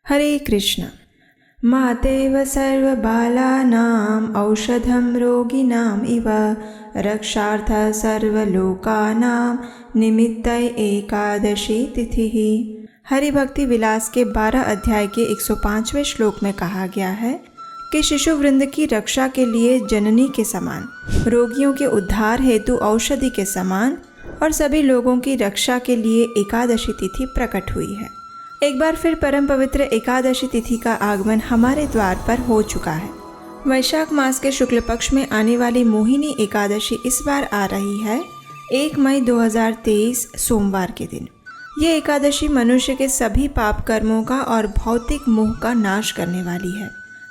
हरे कृष्ण। मातेव सर्वबालानाम् औषधं रोगिणाम् इव रक्षार्थ सर्वलोकानां निमित्तै एकादशी तिथिः। हरि भक्ति विलास के 12 अध्याय के 105वें श्लोक में कहा गया है कि शिशु वृंद की रक्षा के लिए जननी के समान, रोगियों के उद्धार हेतु औषधि के समान और सभी लोगों की रक्षा के लिए एकादशी तिथि प्रकट हुई है। एक बार फिर परम पवित्र एकादशी तिथि का आगमन हमारे द्वार पर हो चुका है। वैशाख मास के शुक्ल पक्ष में आने वाली मोहिनी एकादशी इस बार आ रही है 1 मई 2023 सोमवार के दिन। ये एकादशी मनुष्य के सभी पाप कर्मों का और भौतिक मोह का नाश करने वाली है।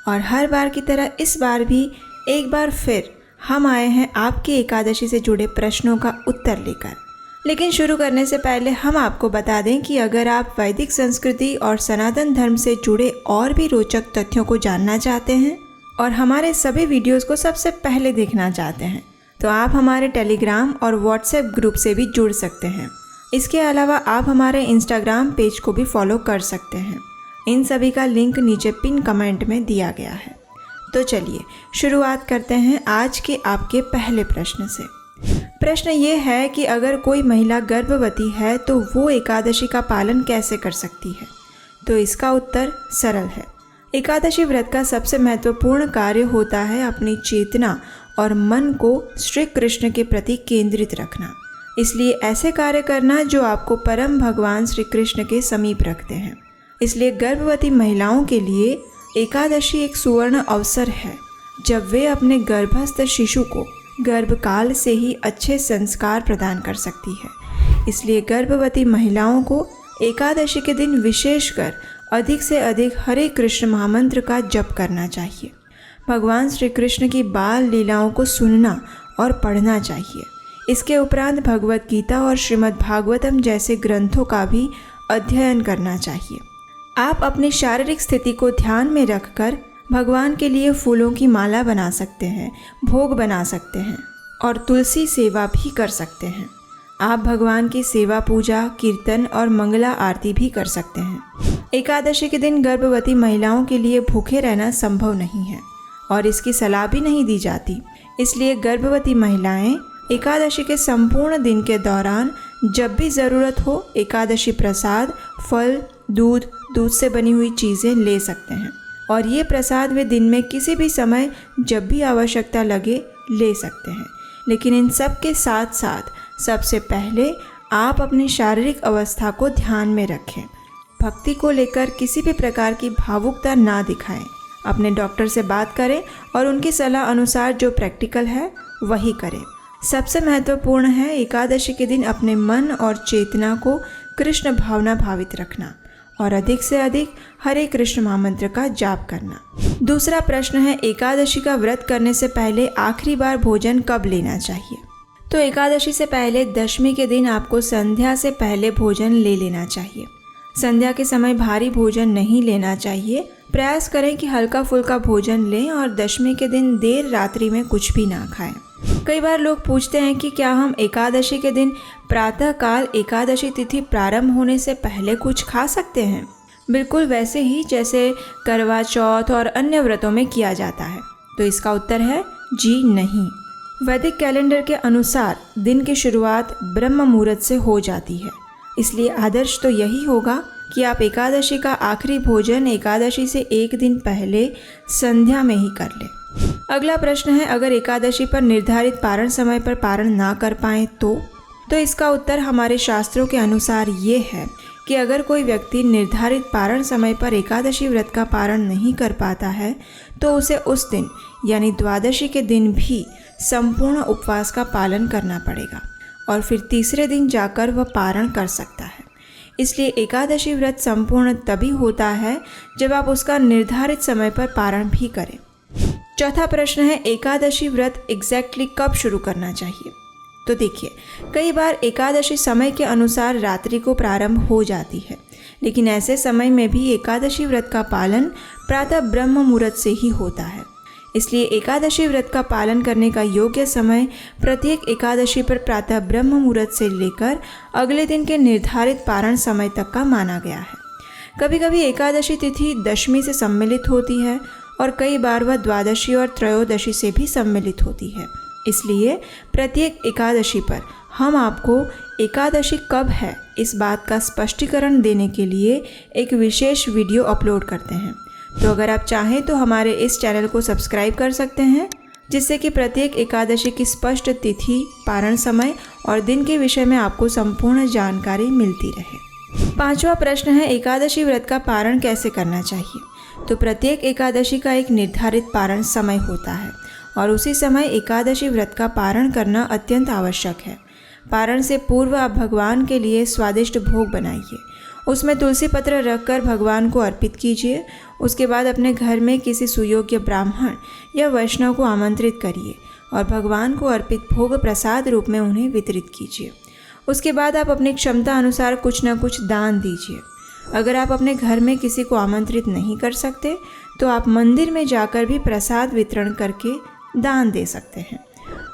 और हर बार की तरह इस बार भी एक बार फिर हम आए हैं आपकी एकादशी से जुड़े प्रश्नों का उत्तर लेकर। लेकिन शुरू करने से पहले हम आपको बता दें कि अगर आप वैदिक संस्कृति और सनातन धर्म से जुड़े और भी रोचक तथ्यों को जानना चाहते हैं और हमारे सभी वीडियोस को सबसे पहले देखना चाहते हैं तो आप हमारे टेलीग्राम और व्हाट्सएप ग्रुप से भी जुड़ सकते हैं। इसके अलावा आप हमारे इंस्टाग्राम पेज को भी फॉलो कर सकते हैं। इन सभी का लिंक नीचे पिन कमेंट में दिया गया है। तो चलिए शुरुआत करते हैं आज के आपके पहले प्रश्न से। प्रश्न ये है कि अगर कोई महिला गर्भवती है तो वो एकादशी का पालन कैसे कर सकती है? तो इसका उत्तर सरल है। एकादशी व्रत का सबसे महत्वपूर्ण कार्य होता है अपनी चेतना और मन को श्री कृष्ण के प्रति केंद्रित रखना। इसलिए ऐसे कार्य करना जो आपको परम भगवान श्री कृष्ण के समीप रखते हैं। इसलिए गर्भवती महिलाओं के लिए एकादशी एक सुवर्ण अवसर है जब वे अपने गर्भस्थ शिशु को गर्भकाल से ही अच्छे संस्कार प्रदान कर सकती है। इसलिए गर्भवती महिलाओं को एकादशी के दिन विशेषकर अधिक से अधिक हरे कृष्ण महामंत्र का जप करना चाहिए। भगवान श्री कृष्ण की बाल लीलाओं को सुनना और पढ़ना चाहिए। इसके उपरांत भगवत गीता और श्रीमद् भागवतम जैसे ग्रंथों का भी अध्ययन करना चाहिए। आप अपनी शारीरिक स्थिति को ध्यान में रखकर भगवान के लिए फूलों की माला बना सकते हैं, भोग बना सकते हैं और तुलसी सेवा भी कर सकते हैं। आप भगवान की सेवा, पूजा, कीर्तन और मंगला आरती भी कर सकते हैं। एकादशी के दिन गर्भवती महिलाओं के लिए भूखे रहना संभव नहीं है और इसकी सलाह भी नहीं दी जाती। इसलिए गर्भवती महिलाएं एकादशी के संपूर्ण दिन के दौरान जब भी ज़रूरत हो एकादशी प्रसाद, फल, दूध से बनी हुई चीज़ें ले सकते हैं और ये प्रसाद वे दिन में किसी भी समय जब भी आवश्यकता लगे ले सकते हैं। लेकिन इन सब के साथ साथ सबसे पहले आप अपनी शारीरिक अवस्था को ध्यान में रखें। भक्ति को लेकर किसी भी प्रकार की भावुकता ना दिखाएं। अपने डॉक्टर से बात करें और उनकी सलाह अनुसार जो प्रैक्टिकल है वही करें। सबसे महत्वपूर्ण है एकादशी के दिन अपने मन और चेतना को कृष्ण भावना भावित रखना और अधिक से अधिक हरे कृष्ण महामंत्र का जाप करना। दूसरा प्रश्न है एकादशी का व्रत करने से पहले आखिरी बार भोजन कब लेना चाहिए? तो एकादशी से पहले दशमी के दिन आपको संध्या से पहले भोजन ले लेना चाहिए। संध्या के समय भारी भोजन नहीं लेना चाहिए। प्रयास करें कि हल्का फुल्का भोजन लें और दशमी के दिन देर रात्रि में कुछ भी ना खाएं। कई बार लोग पूछते हैं कि क्या हम एकादशी के दिन प्रातःकाल एकादशी तिथि प्रारंभ होने से पहले कुछ खा सकते हैं? बिल्कुल वैसे ही जैसे करवा चौथ और अन्य व्रतों में किया जाता है। तो इसका उत्तर है जी नहीं। वैदिक कैलेंडर के अनुसार दिन की शुरुआत ब्रह्म मुहूर्त से हो जाती है। इसलिए आदर्श तो यही होगा कि आप एकादशी का आखिरी भोजन एकादशी से एक दिन पहले संध्या में ही कर लें। अगला प्रश्न है अगर एकादशी पर निर्धारित पारण समय पर पारण ना कर पाएँ तो इसका उत्तर हमारे शास्त्रों के अनुसार ये है कि अगर कोई व्यक्ति निर्धारित पारण समय पर एकादशी व्रत का पारण नहीं कर पाता है तो उसे उस दिन यानी द्वादशी के दिन भी संपूर्ण उपवास का पालन करना पड़ेगा और फिर तीसरे दिन जाकर वह पारण कर सकता है। इसलिए एकादशी व्रत संपूर्ण तभी होता है जब आप उसका निर्धारित समय पर पारण भी करें। चौथा प्रश्न है एकादशी व्रत एग्जैक्टली कब शुरू करना चाहिए? तो देखिए, कई बार एकादशी समय के अनुसार रात्रि को प्रारंभ हो जाती है, लेकिन ऐसे समय में भी एकादशी व्रत का पालन प्रातः ब्रह्म मुहूर्त से ही होता है। इसलिए एकादशी व्रत का पालन करने का योग्य समय प्रत्येक एकादशी पर प्रातः ब्रह्म मुहूर्त से लेकर अगले दिन के निर्धारित पारण समय तक का माना गया है। कभी कभी एकादशी तिथि दशमी से सम्मिलित होती है और कई बार वह द्वादशी और त्रयोदशी से भी सम्मिलित होती है। इसलिए प्रत्येक एकादशी पर हम आपको एकादशी कब है इस बात का स्पष्टीकरण देने के लिए एक विशेष वीडियो अपलोड करते हैं। तो अगर आप चाहें तो हमारे इस चैनल को सब्सक्राइब कर सकते हैं, जिससे कि प्रत्येक एकादशी की स्पष्ट तिथि, पारण समय और दिन के विषय में आपको संपूर्ण जानकारी मिलती रहे। 5वां प्रश्न है, एकादशी व्रत का पारण कैसे करना चाहिए। तो प्रत्येक एकादशी का एक निर्धारित पारण समय होता है और उसी समय एकादशी व्रत का पारण करना अत्यंत आवश्यक है। पारण से पूर्व आप भगवान के लिए स्वादिष्ट भोग बनाइए, उसमें तुलसी पत्र रखकर भगवान को अर्पित कीजिए। उसके बाद अपने घर में किसी सुयोग्य ब्राह्मण या वैष्णव को आमंत्रित करिए और भगवान को अर्पित भोग प्रसाद रूप में उन्हें वितरित कीजिए। उसके बाद आप अपनी क्षमता अनुसार कुछ न कुछ दान दीजिए। अगर आप अपने घर में किसी को आमंत्रित नहीं कर सकते तो आप मंदिर में जाकर भी प्रसाद वितरण करके दान दे सकते हैं।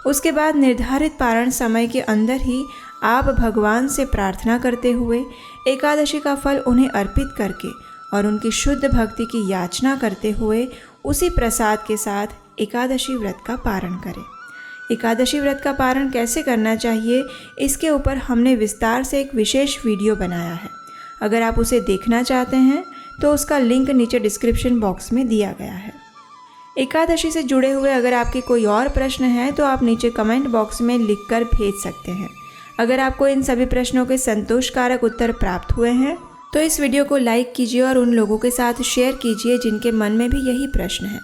उसके बाद निर्धारित पारण समय के अंदर ही आप भगवान से प्रार्थना करते हुए एकादशी का फल उन्हें अर्पित करके और उनकी शुद्ध भक्ति की याचना करते हुए उसी प्रसाद के साथ एकादशी व्रत का पारण करें। एकादशी व्रत का पारण कैसे करना चाहिए इसके ऊपर हमने विस्तार से एक विशेष वीडियो बनाया है। अगर आप उसे देखना चाहते हैं तो उसका लिंक नीचे डिस्क्रिप्शन बॉक्स में दिया गया है। एकादशी से जुड़े हुए अगर आपके कोई और प्रश्न हैं तो आप नीचे कमेंट बॉक्स में लिखकर भेज सकते हैं। अगर आपको इन सभी प्रश्नों के संतोषकारक उत्तर प्राप्त हुए हैं तो इस वीडियो को लाइक कीजिए और उन लोगों के साथ शेयर कीजिए जिनके मन में भी यही प्रश्न है।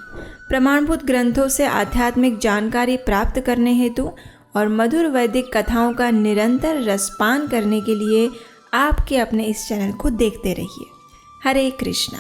प्रमाणभूत ग्रंथों से आध्यात्मिक जानकारी प्राप्त करने हेतु और मधुर वैदिक कथाओं का निरंतर रसपान करने के लिए आपके अपने इस चैनल को देखते रहिए। हरे कृष्णा।